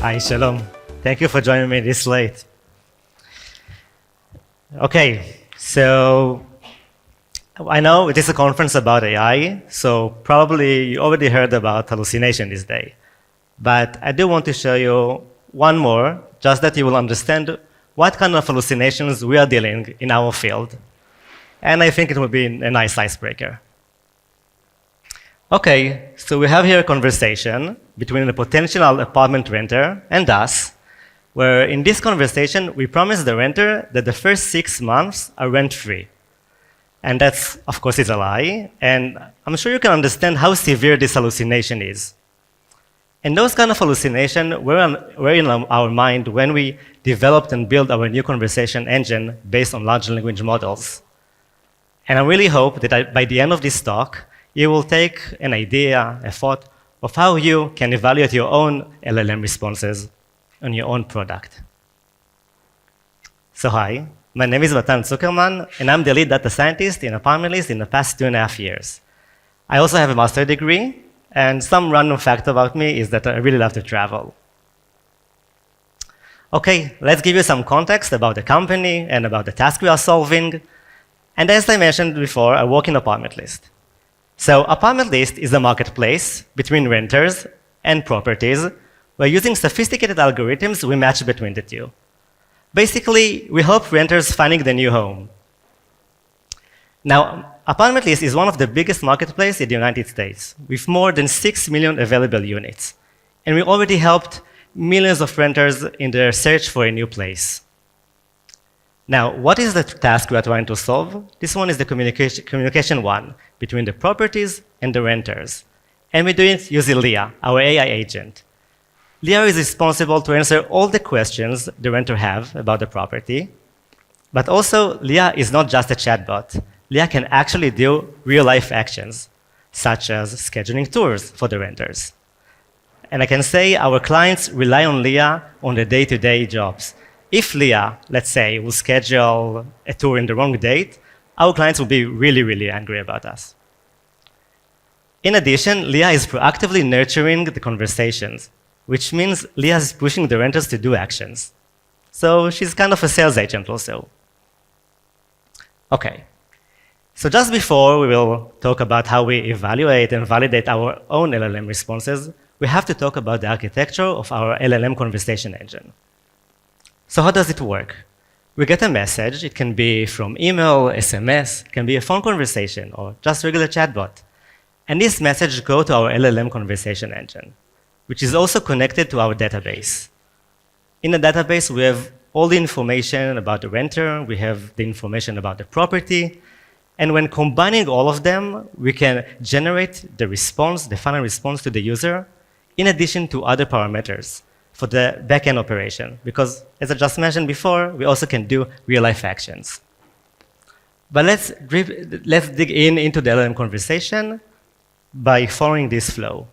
Hi, Shalom. Thank you for joining me this late. Okay, so I know it is a conference about AI, so probably you already heard about hallucination this day. But I do want to show you one more, just that you will understand what kind of hallucinations we are dealing in our field. And I think it will be a nice icebreaker. Okay, so we have here a conversation between a potential apartment renter and us, where in this conversation, we promise the renter that the first 6 months are rent-free. And that's, of course, is a lie. And I'm sure you can understand how severe this hallucination is. And those kind of hallucinations were in our mind when we developed and built our new conversation engine based on large language models. And I really hope that by the end of this talk, you will take an idea, a thought of how you can evaluate your own LLM responses on your own product. So hi, my name is Matan Zuckerman, and I'm the lead data scientist in ApartmentList in the past 2.5 years. I also have a master's degree, and some random fact about me is that I really love to travel. Okay, let's give you some context about the company and about the task we are solving. And as I mentioned before, I work in ApartmentList. So ApartmentList is a marketplace between renters and properties where using sophisticated algorithms, we match between the two. Basically, we help renters finding the new home. Now, ApartmentList is one of the biggest marketplaces in the United States with more than 6 million available units. And we already helped millions of renters in their search for a new place. Now, what is the task we are trying to solve? This one is the communication one between the properties and the renters. And we do it using Leah, our AI agent. Leah is responsible to answer all the questions the renter have about the property. But also, Leah is not just a chatbot. Leah can actually do real-life actions, such as scheduling tours for the renters. And I can say our clients rely on Leah on the day-to-day jobs. If Leah, let's say, will schedule a tour in the wrong date, our clients will be really, really angry about us. In addition, Leah is proactively nurturing the conversations, which means Leah is pushing the renters to do actions. So she's kind of a sales agent also. Okay. So just before we will talk about how we evaluate and validate our own LLM responses, we have to talk about the architecture of our LLM conversation engine. So how does it work? We get a message. It can be from email, SMS, it can be a phone conversation, or just regular chatbot. And this message goes to our LLM conversation engine, which is also connected to our database. In the database, we have all the information about the renter, we have the information about the property, and when combining all of them, we can generate the response, the final response to the user, in addition to other parameters for the backend operation, because as I just mentioned before, we also can do real-life actions. But let's dig into the LLM conversation by following this flow.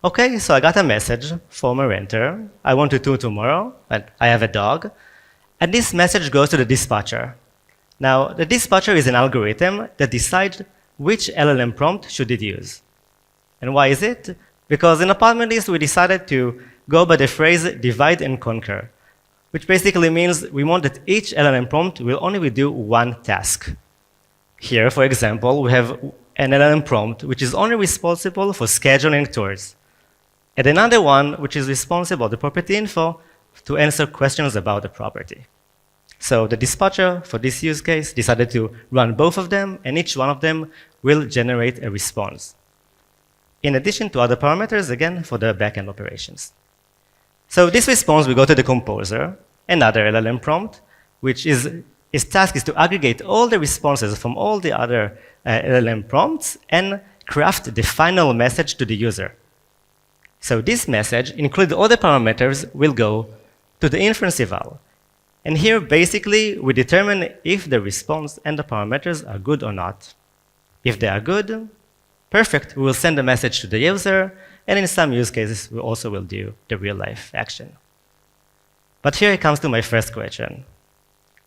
Okay, so I got a message from a renter. I want to tour tomorrow, and I have a dog. And this message goes to the dispatcher. Now, the dispatcher is an algorithm that decides which LLM prompt should it use. And why is it? Because in ApartmentList, we decided to go by the phrase divide and conquer, which basically means we want that each LLM prompt will only do one task. Here, for example, we have an LLM prompt which is only responsible for scheduling tours, and another one which is responsible, the property info, to answer questions about the property. So the dispatcher, for this use case, decided to run both of them, and each one of them will generate a response, in addition to other parameters, again, for the backend operations. So this response will go to the composer, another LLM prompt, which its task is to aggregate all the responses from all the other LLM prompts and craft the final message to the user. So this message, including all the parameters, will go to the inference eval. And here, basically, we determine if the response and the parameters are good or not. If they are good, perfect, we will send a message to the user, and in some use cases, we also will do the real-life action. But here it comes to my first question.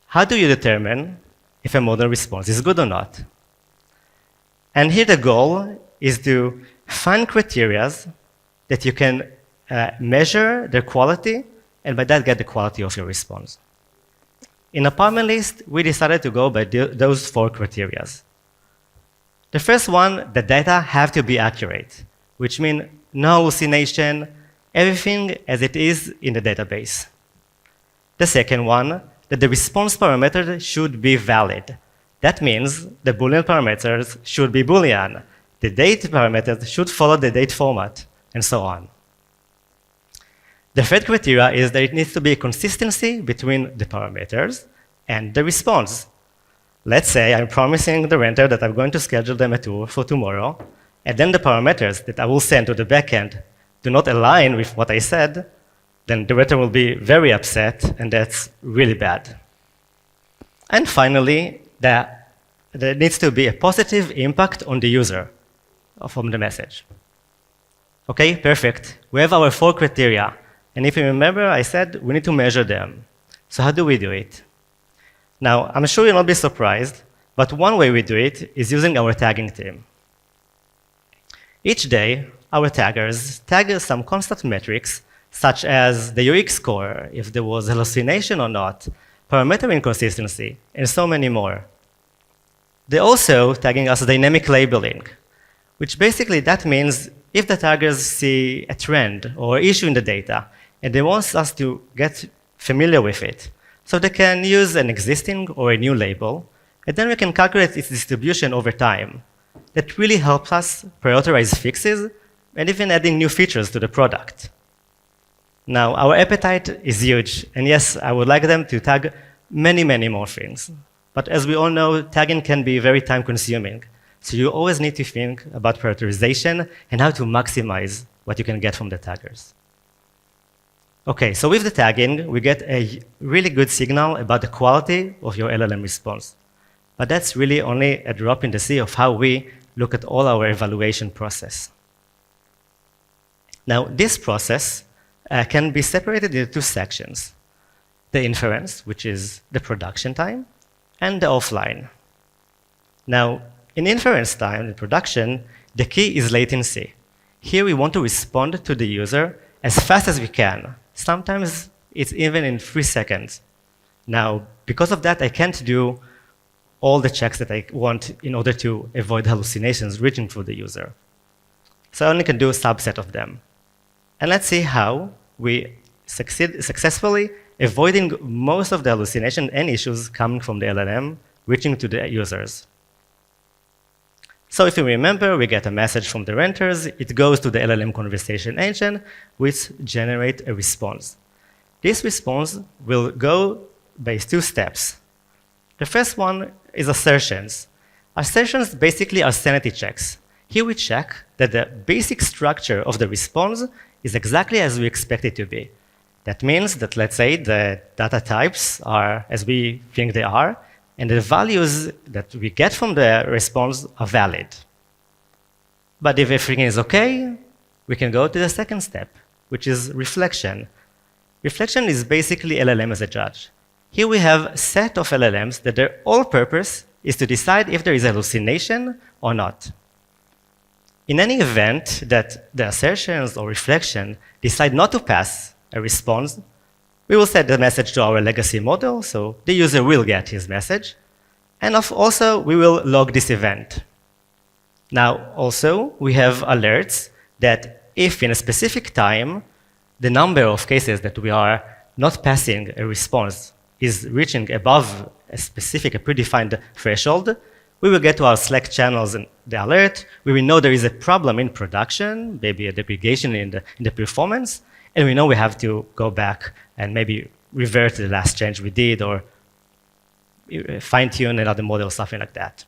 How do you determine if a model response is good or not? And here the goal is to find criteria that you can measure their quality, and by that get the quality of your response. In ApartmentList, we decided to go by those 4 criteria. The first one, the data have to be accurate, which means no hallucination, everything as it is in the database. The second one, that the response parameters should be valid. That means the Boolean parameters should be Boolean. The date parameters should follow the date format, and so on. The third criteria is that it needs to be a consistency between the parameters and the response. Let's say I'm promising the renter that I'm going to schedule them a tour for tomorrow, and then the parameters that I will send to the backend do not align with what I said, then the renter will be very upset, and that's really bad. And finally, there needs to be a positive impact on the user from the message. Okay, perfect. We have our 4 criteria. And if you remember, I said we need to measure them. So how do we do it? Now, I'm sure you'll not be surprised, but one way we do it is using our tagging team. Each day, our taggers tag some constant metrics, such as the UX score, if there was hallucination or not, parameter inconsistency, and so many more. They're also tagging us dynamic labeling, which basically that means if the taggers see a trend or issue in the data, and they want us to get familiar with it, so they can use an existing or a new label, and then we can calculate its distribution over time. That really helps us prioritize fixes and even adding new features to the product. Now, our appetite is huge, and yes, I would like them to tag many, many more things. But as we all know, tagging can be very time-consuming. So you always need to think about prioritization and how to maximize what you can get from the taggers. Okay, so with the tagging, we get a really good signal about the quality of your LLM response. But that's really only a drop in the sea of how we look at all our evaluation process. Now, this process can be separated into 2 sections. The inference, which is the production time, and the offline. Now, in inference time, in production, the key is latency. Here we want to respond to the user as fast as we can. Sometimes it's even in 3 seconds. Now, because of that, I can't do all the checks that I want in order to avoid hallucinations reaching through the user. So I only can do a subset of them. And let's see how we succeed successfully avoiding most of the hallucination and issues coming from the LLM reaching to the users. So if you remember, we get a message from the renters. It goes to the LLM conversation engine, which generates a response. This response will go by 2 steps. The first one is assertions. Assertions basically are sanity checks. Here we check that the basic structure of the response is exactly as we expect it to be. That means that, let's say, the data types are as we think they are, and the values that we get from the response are valid. But if everything is okay, we can go to the second step, which is reflection. Reflection is basically LLM as a judge. Here we have a set of LLMs that their all purpose is to decide if there is a hallucination or not. In any event that the assertions or reflection decide not to pass a response, we will set the message to our legacy model, so the user will get his message. And also, we will log this event. Now, also, we have alerts that if in a specific time, the number of cases that we are not passing a response is reaching above a specific, a predefined threshold, we will get to our Slack channels and the alert. We will know there is a problem in production, maybe a degradation in the performance, and we know we have to go back and maybe revert to the last change we did or fine-tune another model or something like that.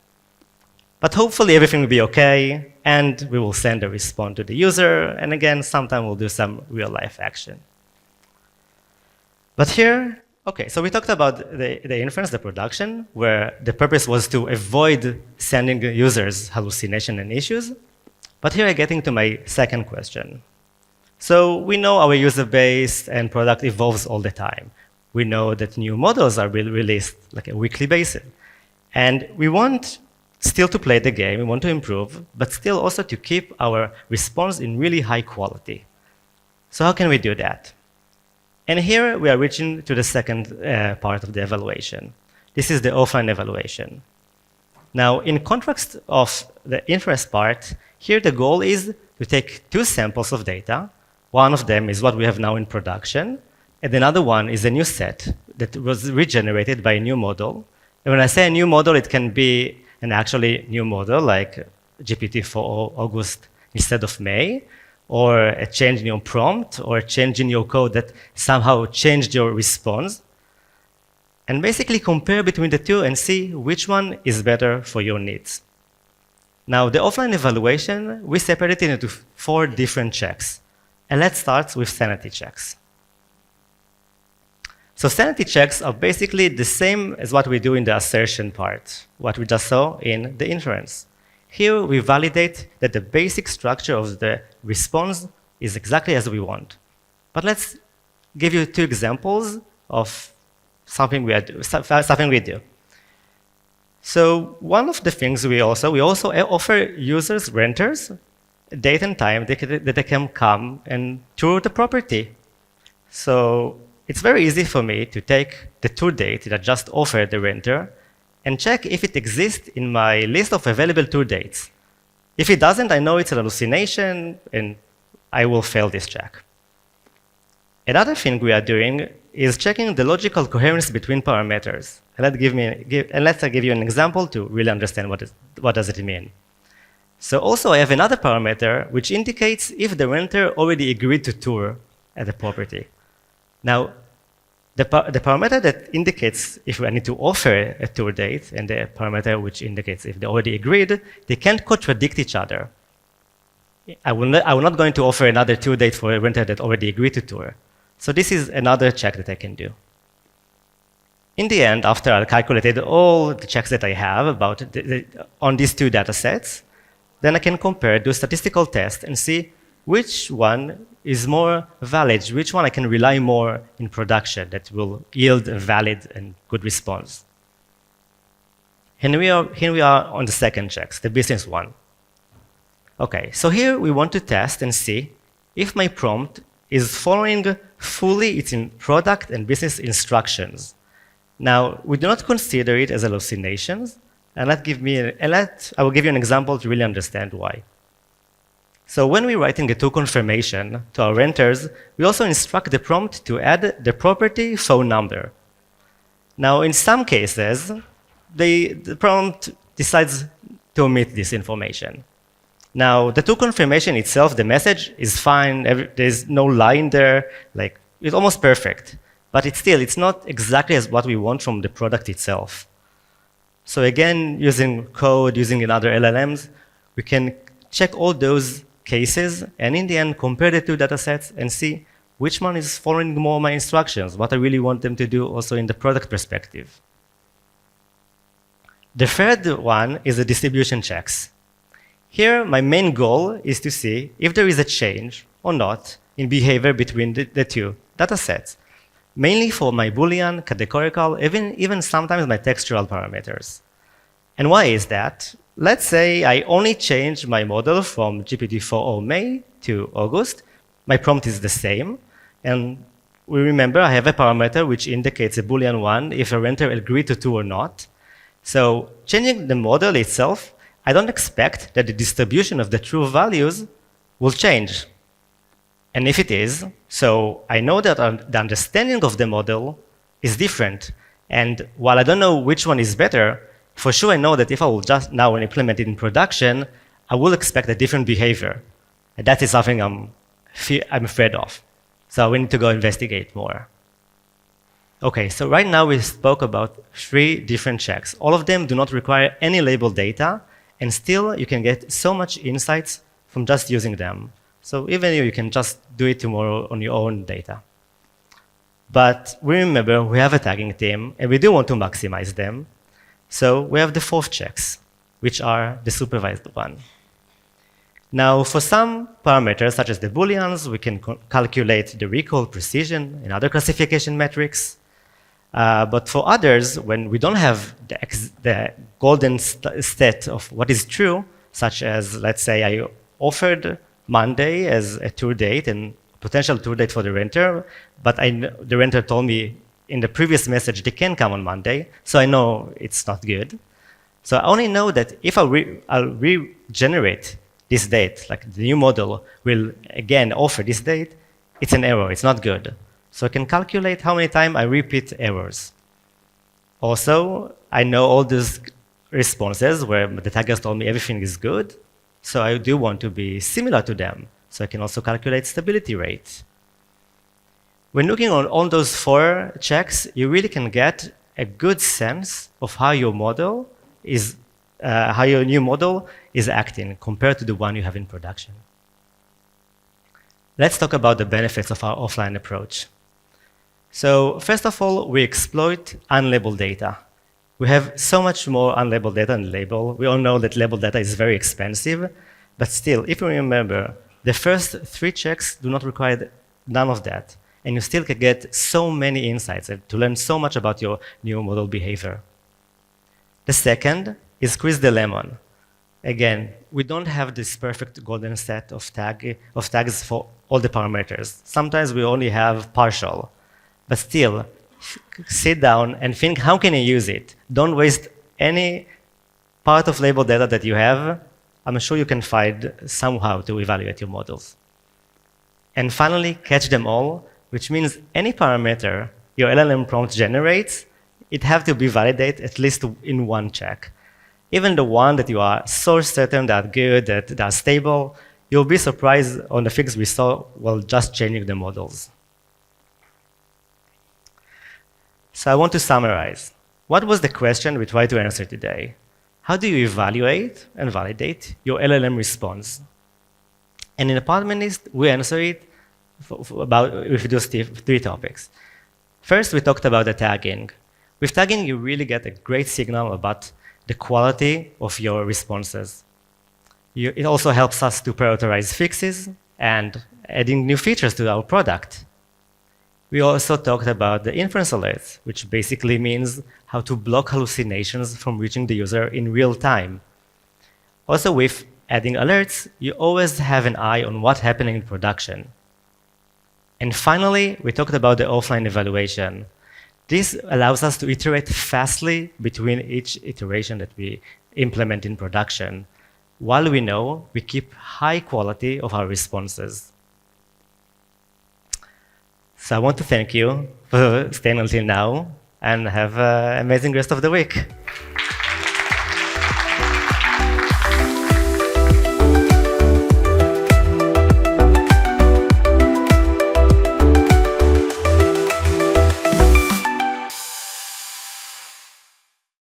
But hopefully everything will be okay, and we will send a response to the user, and again, sometime we'll do some real-life action. But here, okay, so we talked about the inference, the production, where the purpose was to avoid sending users hallucination and issues. But here I'm getting to my second question. So we know our user base and product evolves all the time. We know that new models are released like a weekly basis. And we want still to play the game, we want to improve, but still also to keep our response in really high quality. So how can we do that? And here we are reaching to the second part of the evaluation. This is the offline evaluation. Now, in contrast of the inference part, here the goal is to take two samples of data. One of them is what we have now in production, and another one is a new set that was regenerated by a new model. And when I say a new model, it can be an actually new model, like GPT for August instead of May, or a change in your prompt, or a change in your code that somehow changed your response. And basically compare between the two and see which one is better for your needs. Now, the offline evaluation, we separate it into 4 different checks. And let's start with sanity checks. So sanity checks are basically the same as what we do in the assertion part, what we just saw in the inference. Here, we validate that the basic structure of the response is exactly as we want. But let's give you 2 examples of something we do. So one of the things we also offer users, renters, date and time that they can come and tour the property. So it's very easy for me to take the tour date that I just offered the renter and check if it exists in my list of available tour dates. If it doesn't, I know it's an hallucination, and I will fail this check. Another thing we are doing is checking the logical coherence between parameters. And let's give you an example to really understand what does it mean. So also I have another parameter which indicates if the renter already agreed to tour at the property. Now, the parameter that indicates if I need to offer a tour date and the parameter which indicates if they already agreed, they can't contradict each other. I will not going to offer another tour date for a renter that already agreed to tour. So this is another check that I can do. In the end, after I calculated all the checks that I have about on these 2 data sets, then I can compare, do a statistical test, and see which one is more valid, which one I can rely more in production that will yield a valid and good response. And here we are on the second checks, the business one. Okay, so here we want to test and see if my prompt is following fully its product and business instructions. Now, we do not consider it as hallucinations, and I will give you an example to really understand why. So when we're writing a tour confirmation to our renters, we also instruct the prompt to add the property phone number. Now, in some cases, the prompt decides to omit this information. Now, the tour confirmation itself, the message is fine. There's no line there. Like, it's almost perfect. But it's not exactly as what we want from the product itself. So again, using code, using another LLMs, we can check all those cases, and in the end, compare the 2 data sets and see which one is following more my instructions, what I really want them to do also in the product perspective. The third one is the distribution checks. Here, my main goal is to see if there is a change or not in behavior between the 2 data sets, mainly for my Boolean, categorical, even sometimes my textual parameters. And why is that? Let's say I only change my model from GPT-4o May to August. My prompt is the same. And we remember I have a parameter which indicates a Boolean 1 if a renter agreed to tour or not. So changing the model itself, I don't expect that the distribution of the true values will change. And if it is, so I know that the understanding of the model is different. And while I don't know which one is better, for sure I know that if I will just now implement it in production, I will expect a different behavior. And that is something I'm afraid of. So we need to go investigate more. Okay, so right now we spoke about 3 different checks. All of them do not require any labeled data, and still you can get so much insights from just using them. So even you can just do it tomorrow on your own data. But we remember we have a tagging team, and we do want to maximize them. So we have the 4th checks, which are the supervised one. Now, for some parameters, such as the Booleans, we can calculate the recall precision and other classification metrics. But for others, when we don't have the golden state of what is true, such as, let's say, I offered Monday as a tour date and potential tour date for the renter, but the renter told me in the previous message they can come on Monday, so I know it's not good. So I only know that if I'll regenerate this date, like the new model will again offer this date, it's an error, it's not good. So I can calculate how many times I repeat errors. Also, I know all these responses where the taggers told me everything is good, so I do want to be similar to them. So I can also calculate stability rate. When looking on those 4 checks, you really can get a good sense of how your model is, how your new model is acting compared to the one you have in production. Let's talk about the benefits of our offline approach. So first of all, we exploit unlabeled data. We have so much more unlabeled data than label. We all know that labeled data is very expensive, but still, if you remember, the first 3 checks do not require none of that, and you still can get so many insights to learn so much about your new model behavior. The second is squeeze the lemon. Again, we don't have this perfect golden set of tags for all the parameters. Sometimes we only have partial, but still, sit down and think, how can I use it? Don't waste any part of label data that you have. I'm sure you can find somehow to evaluate your models. And finally, catch them all, which means any parameter your LLM prompt generates, it has to be validated at least in 1 check. Even the one that you are so certain that are good, that are stable, you'll be surprised on the things we saw while just changing the models. So I want to summarize. What was the question we tried to answer today? How do you evaluate and validate your LLM response? And in ApartmentList, we answer it with those 3 topics. First, we talked about the tagging. With tagging, you really get a great signal about the quality of your responses. It also helps us to prioritize fixes and adding new features to our product. We also talked about the inference alerts, which basically means how to block hallucinations from reaching the user in real time. Also, with adding alerts, you always have an eye on what's happening in production. And finally, we talked about the offline evaluation. This allows us to iterate fastly between each iteration that we implement in production, while we know we keep high quality of our responses. So I want to thank you for staying until now, and have an amazing rest of the week.